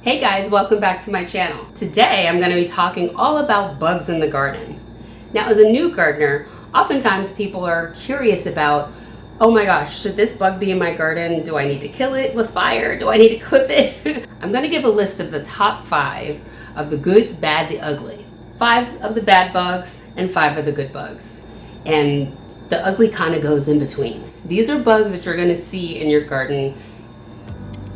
Hey guys, welcome back to my channel. Today I'm going to be talking all about bugs in the garden. Now as a new gardener, oftentimes people are curious about, oh my gosh, should this bug be in my garden? Do I need to kill it with fire? Do I need to clip it? I'm going to give a list of the top 5 of the good, the bad, the ugly. 5 of the bad bugs and 5 of the good bugs. And the ugly kind of goes in between. These are bugs that you're going to see in your garden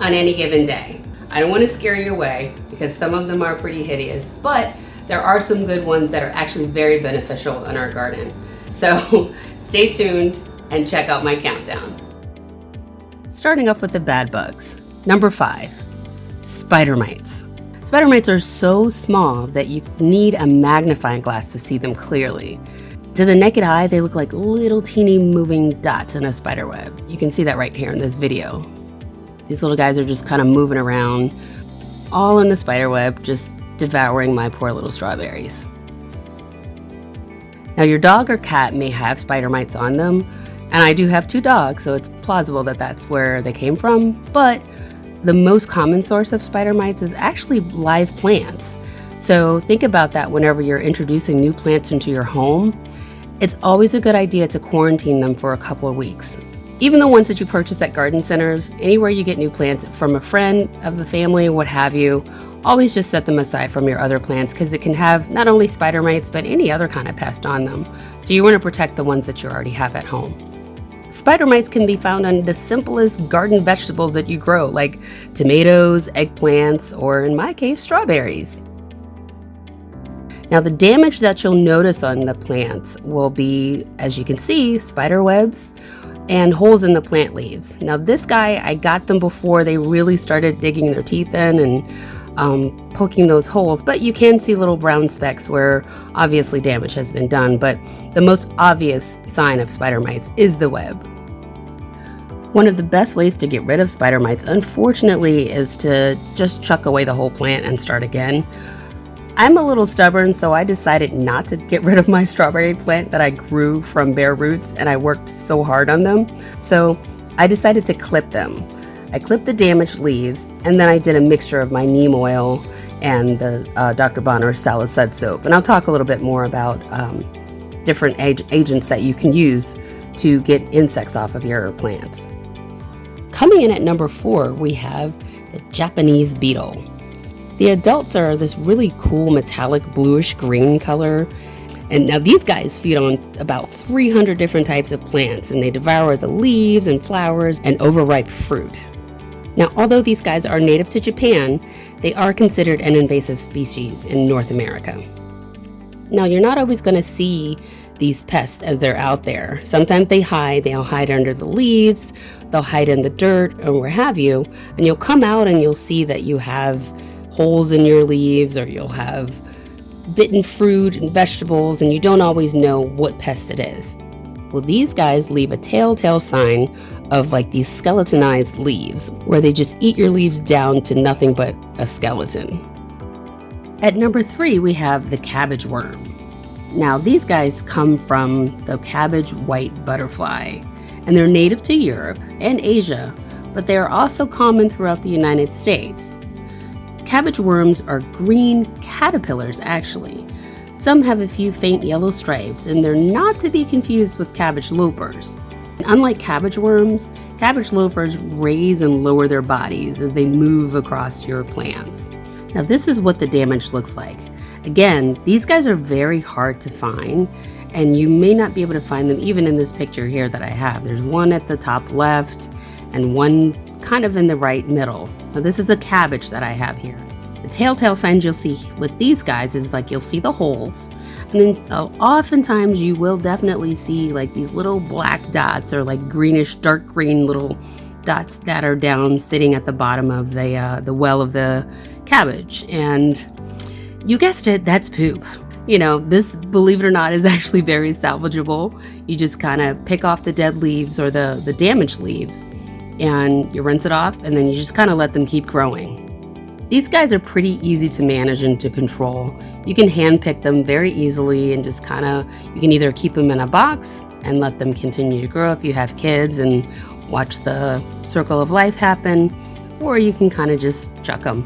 on any given day. I don't want to scare you away because some of them are pretty hideous, but there are some good ones that are actually very beneficial in our garden. So stay tuned and check out my countdown. Starting off with the bad bugs. Number 5, spider mites. Spider mites are so small that you need a magnifying glass to see them clearly. To the naked eye, they look like little teeny moving dots in a spider web. You can see that right here in this video. These little guys are just kind of moving around, all in the spider web, just devouring my poor little strawberries. Now your dog or cat may have spider mites on them, and I do have 2 dogs, so it's plausible that that's where they came from, but the most common source of spider mites is actually live plants. So think about that whenever you're introducing new plants into your home. It's always a good idea to quarantine them for a couple of weeks. Even the ones that you purchase at garden centers, anywhere you get new plants from a friend of the family, what have you, always just set them aside from your other plants because it can have not only spider mites, but any other kind of pest on them. So you want to protect the ones that you already have at home. Spider mites can be found on the simplest garden vegetables that you grow, like tomatoes, eggplants, or in my case, strawberries. Now the damage that you'll notice on the plants will be, as you can see, spider webs, and holes in the plant leaves. Now this guy, I got them before they really started digging their teeth in and poking those holes, but you can see little brown specks where obviously damage has been done, but the most obvious sign of spider mites is the web. One of the best ways to get rid of spider mites, unfortunately, is to just chuck away the whole plant and start again. I'm a little stubborn, so I decided not to get rid of my strawberry plant that I grew from bare roots, and I worked so hard on them. So I decided to clip them. I clipped the damaged leaves, and then I did a mixture of my neem oil and the Dr. Bonner salicylic soap. And I'll talk a little bit more about different agents that you can use to get insects off of your plants. Coming in at number 4, we have the Japanese beetle. The adults are this really cool metallic bluish green color. And now these guys feed on about 300 different types of plants, and they devour the leaves and flowers and overripe fruit. Now, although these guys are native to Japan, they are considered an invasive species in North America. Now, you're not always going to see these pests as they're out there. Sometimes they'll hide under the leaves, they'll hide in the dirt or where have you, and you'll come out and you'll see that you have holes in your leaves, or you'll have bitten fruit and vegetables, and you don't always know what pest it is. Well, these guys leave a telltale sign of like these skeletonized leaves, where they just eat your leaves down to nothing but a skeleton. At number 3, we have the cabbage worm. Now, these guys come from the cabbage white butterfly, and they're native to Europe and Asia, but they are also common throughout the United States. Cabbage worms are green caterpillars, actually. Some have a few faint yellow stripes, and they're not to be confused with cabbage loafers. And unlike cabbage worms, cabbage loafers raise and lower their bodies as they move across your plants. Now this is what the damage looks like. Again, these guys are very hard to find, and you may not be able to find them even in this picture here that I have. There's one at the top left and one kind of in the right middle. Now this is a cabbage that I have here. The telltale signs you'll see with these guys is like you'll see the holes, and then oftentimes you will definitely see like these little black dots or like greenish, dark green little dots that are down sitting at the bottom of the well of the cabbage. And you guessed it, that's poop. You know, this, believe it or not, is actually very salvageable. You just kind of pick off the dead leaves or the damaged leaves, and you rinse it off, and then you just kind of let them keep growing. These guys are pretty easy to manage and to control. You can hand pick them very easily and just kind of, you can either keep them in a box and let them continue to grow if you have kids and watch the circle of life happen, or you can kind of just chuck them.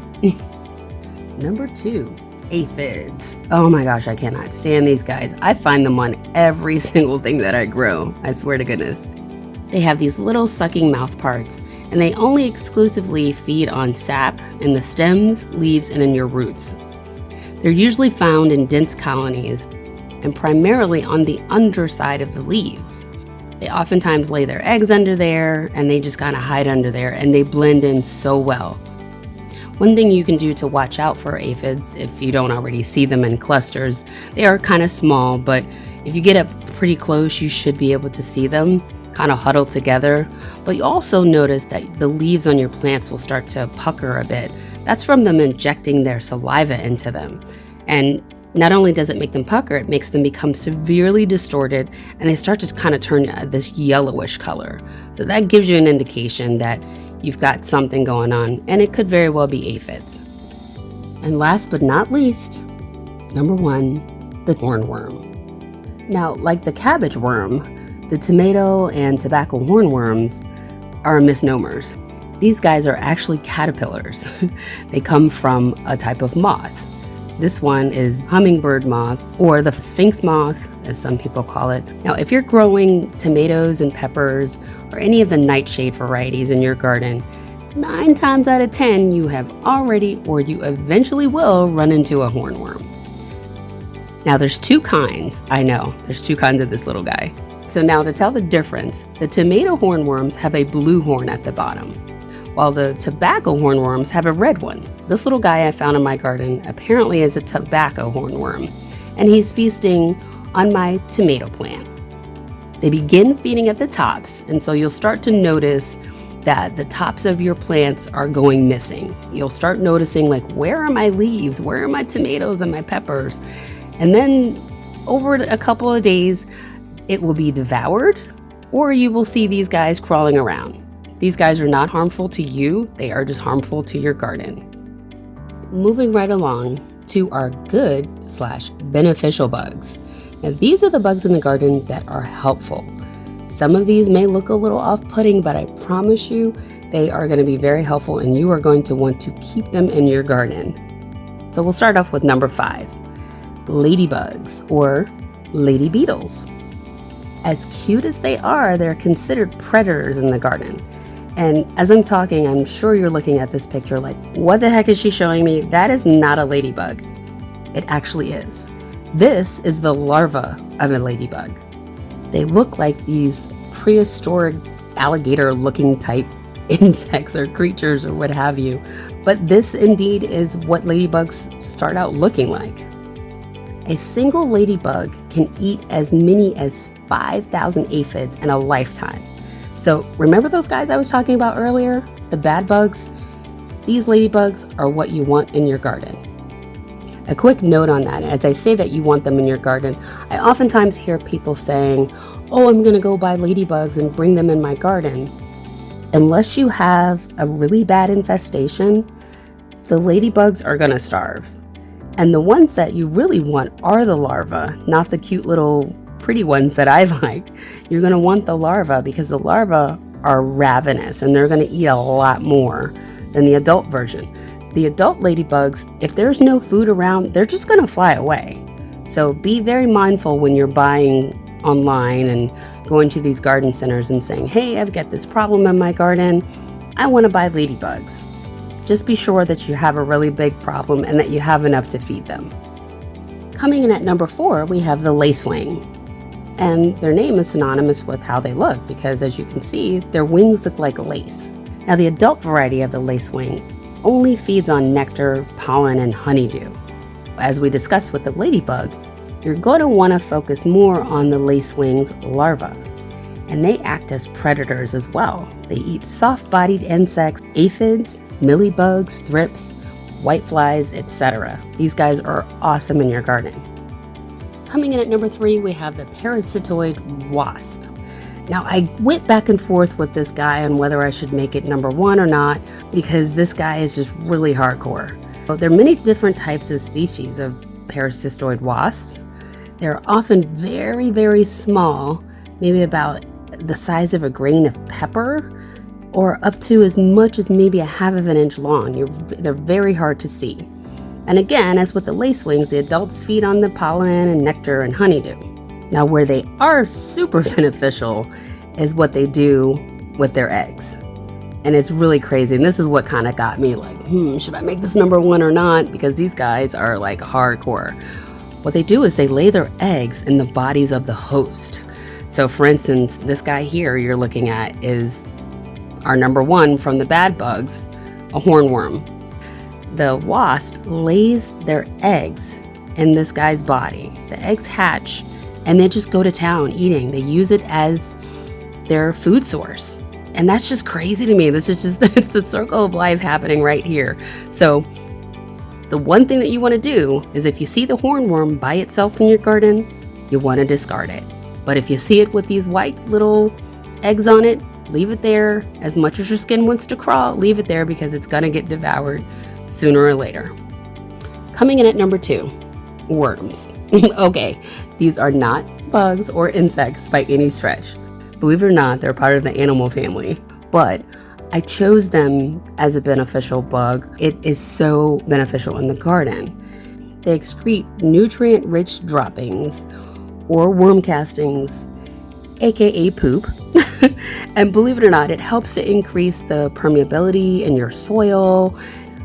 Number 2, aphids. Oh my gosh, I cannot stand these guys. I find them on every single thing that I grow. I swear to goodness. They have these little sucking mouth parts, and they only exclusively feed on sap in the stems, leaves, and in your roots. They're usually found in dense colonies and primarily on the underside of the leaves. They oftentimes lay their eggs under there, and they just kind of hide under there, and they blend in so well. One thing you can do to watch out for aphids, if you don't already see them in clusters, they are kind of small, but if you get up pretty close, you should be able to see them kind of huddled together. But you also notice that the leaves on your plants will start to pucker a bit. That's from them injecting their saliva into them. And not only does it make them pucker, it makes them become severely distorted, and they start to kind of turn this yellowish color. So that gives you an indication that you've got something going on, and it could very well be aphids. And last but not least, number 1, the hornworm. Now, like the cabbage worm, the tomato and tobacco hornworms are misnomers. These guys are actually caterpillars. They come from a type of moth. This one is hummingbird moth, or the sphinx moth, as some people call it. Now, if you're growing tomatoes and peppers, or any of the nightshade varieties in your garden, 9 times out of 10, you have already, or you eventually will, run into a hornworm. Now, there's 2 kinds. I know, there's 2 kinds of this little guy. So now to tell the difference, the tomato hornworms have a blue horn at the bottom, while the tobacco hornworms have a red one. This little guy I found in my garden apparently is a tobacco hornworm, and he's feasting on my tomato plant. They begin feeding at the tops, and so you'll start to notice that the tops of your plants are going missing. You'll start noticing, like, where are my leaves? Where are my tomatoes and my peppers? And then over a couple of days, it will be devoured, or you will see these guys crawling around. These guys are not harmful to you, they are just harmful to your garden. Moving right along to our good/beneficial bugs. Now, these are the bugs in the garden that are helpful. Some of these may look a little off-putting, but I promise you they are going to be very helpful, and you are going to want to keep them in your garden. So we'll start off with number 5, ladybugs or lady beetles. As cute as they are, they're considered predators in the garden. And as I'm talking, I'm sure you're looking at this picture like, what the heck is she showing me? That is not a ladybug. It actually is. This is the larva of a ladybug. They look like these prehistoric alligator-looking type insects or creatures or what have you. But this indeed is what ladybugs start out looking like. A single ladybug can eat as many as 5,000 aphids in a lifetime. So remember those guys I was talking about earlier, the bad bugs? These ladybugs are what you want in your garden. A quick note on that, as I say that you want them in your garden, I oftentimes hear people saying, oh, I'm gonna go buy ladybugs and bring them in my garden. Unless you have a really bad infestation, the ladybugs are gonna starve. And the ones that you really want are the larvae, not the cute little pretty ones that I like. You're going to want the larvae because the larvae are ravenous and they're going to eat a lot more than the adult version. The adult ladybugs, if there's no food around, they're just going to fly away. So be very mindful when you're buying online and going to these garden centers and saying, hey, I've got this problem in my garden. I want to buy ladybugs. Just be sure that you have a really big problem and that you have enough to feed them. Coming in at number 4, we have the lacewing. And their name is synonymous with how they look because, as you can see, their wings look like lace. Now, the adult variety of the lacewing only feeds on nectar, pollen, and honeydew. As we discussed with the ladybug, you're going to want to focus more on the lacewing's larvae. And they act as predators as well. They eat soft-bodied insects, aphids, mealybugs, thrips, whiteflies, etc. These guys are awesome in your garden. Coming in at number 3, we have the parasitoid wasp. Now, I went back and forth with this guy on whether I should make it number 1 or not, because this guy is just really hardcore. So there are many different types of species of parasitoid wasps. They're often very, very small, maybe about the size of a grain of pepper, or up to as much as maybe a half of an inch long. They're very hard to see. And again, as with the lacewings, the adults feed on the pollen and nectar and honeydew. Now, where they are super beneficial is what they do with their eggs. And it's really crazy. And this is what kind of got me like, should I make this number one or not? Because these guys are like hardcore. What they do is they lay their eggs in the bodies of the host. So for instance, this guy here you're looking at is our number one from the bad bugs, a hornworm. The wasp lays their eggs in this guy's body. The eggs hatch and they just go to town eating. They use it as their food source. And that's just crazy to me. This is just, it's the circle of life happening right here. So the one thing that you want to do is if you see the hornworm by itself in your garden, you want to discard it. But if you see it with these white little eggs on it, leave it there. As much as your skin wants to crawl, leave it there because it's going to get devoured sooner or later. Coming in at number 2, worms. Okay, these are not bugs or insects by any stretch. Believe it or not, they're part of the animal family, but I chose them as a beneficial bug. It is so beneficial in the garden. They excrete nutrient-rich droppings or worm castings, aka poop. And believe it or not, it helps to increase the permeability in your soil.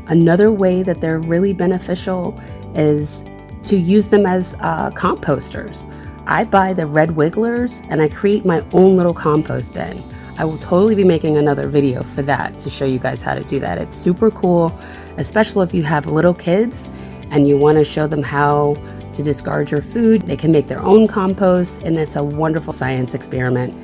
Another way that they're really beneficial is to use them as composters. I buy the red wigglers and I create my own little compost bin. I will totally be making another video for that to show you guys how to do that. It's super cool, especially if you have little kids and you want to show them how to discard your food. They can make their own compost and it's a wonderful science experiment.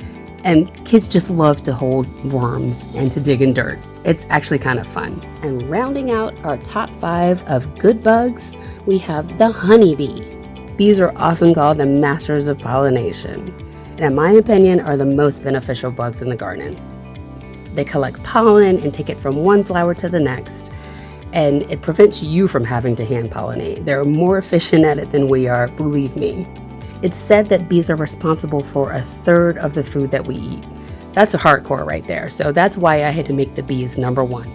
And kids just love to hold worms and to dig in dirt. It's actually kind of fun. And rounding out our top 5 of good bugs, we have the honeybee. These are often called the masters of pollination, and in my opinion are the most beneficial bugs in the garden. They collect pollen and take it from one flower to the next, and it prevents you from having to hand pollinate. They're more efficient at it than we are, believe me. It's said that bees are responsible for 1/3 of the food that we eat. That's a hardcore right there, so that's why I had to make the bees number 1.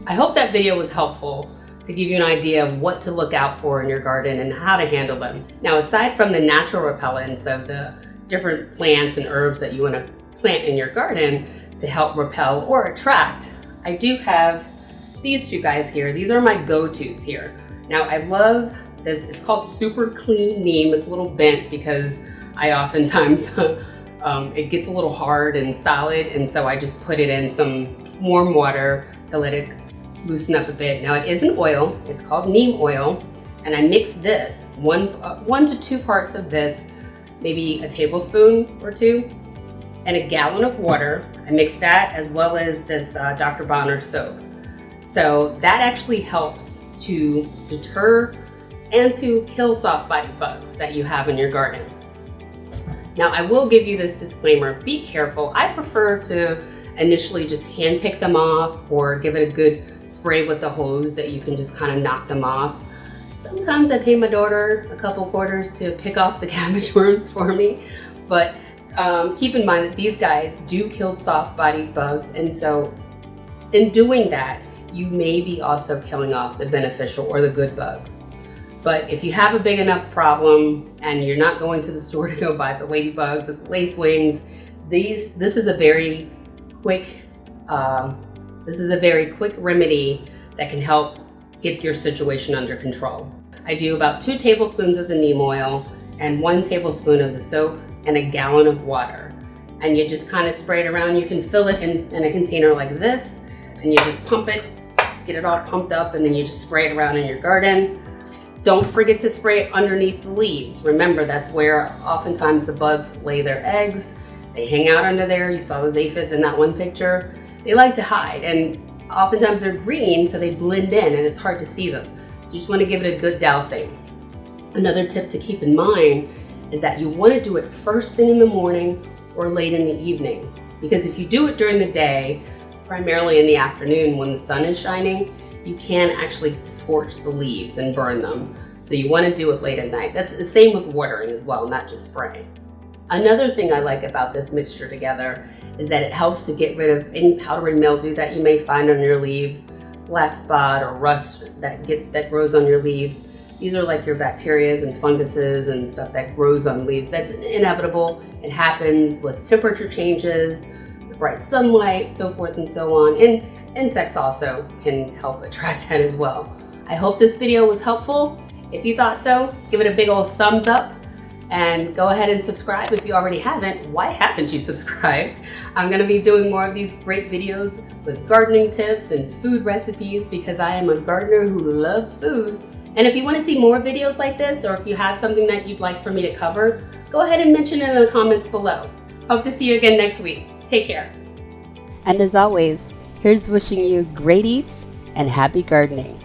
I hope that video was helpful to give you an idea of what to look out for in your garden and how to handle them. Now, aside from the natural repellents of the different plants and herbs that you want to plant in your garden to help repel or attract, I do have these 2 guys here. These are my go-tos here. Now, I love this. It's called Super Clean Neem. It's a little bent because I oftentimes, it gets a little hard and solid, and so I just put it in some warm water to let it loosen up a bit. Now it is an oil, it's called neem oil, and I mix this, 1 to 2 parts of this, maybe a tablespoon or 2, and a gallon of water. I mix that as well as this Dr. Bonner soap. So that actually helps to deter and to kill soft-bodied bugs that you have in your garden. Now I will give you this disclaimer, be careful. I prefer to initially just hand pick them off or give it a good spray with the hose that you can just kind of knock them off. Sometimes I pay my daughter a couple quarters to pick off the cabbage worms for me, but keep in mind that these guys do kill soft-bodied bugs, and so in doing that, you may be also killing off the beneficial or the good bugs. But if you have a big enough problem and you're not going to the store to go buy the ladybugs or the lacewings, this is a very quick remedy that can help get your situation under control. I do about 2 tablespoons of the neem oil and 1 tablespoon of the soap and a gallon of water. And you just kind of spray it around. You can fill it in a container like this, and you just pump it, get it all pumped up, and then you just spray it around in your garden. Don't forget to spray it underneath the leaves. Remember, that's where oftentimes the bugs lay their eggs. They hang out under there. You saw those aphids in that one picture. They like to hide, and oftentimes they're green, so they blend in and it's hard to see them. So you just want to give it a good dousing. Another tip to keep in mind is that you want to do it first thing in the morning or late in the evening. Because if you do it during the day, primarily in the afternoon when the sun is shining, you can actually scorch the leaves and burn them. So you want to do it late at night. That's the same with watering as well, not just spraying. Another thing I like about this mixture together is that it helps to get rid of any powdery mildew that you may find on your leaves. black spot or rust that grows on your leaves. These are like your bacteria and funguses and stuff that grows on leaves. That's inevitable. It happens with temperature changes, the bright sunlight, so forth and so on. And insects also can help attract that as well. I hope this video was helpful. If you thought so, give it a big old thumbs up and go ahead and subscribe if you already haven't. Why haven't you subscribed? I'm gonna be doing more of these great videos with gardening tips and food recipes because I am a gardener who loves food. And if you want to see more videos like this, or if you have something that you'd like for me to cover, go ahead and mention it in the comments below. Hope to see you again next week. Take care. And as always, here's wishing you great eats and happy gardening.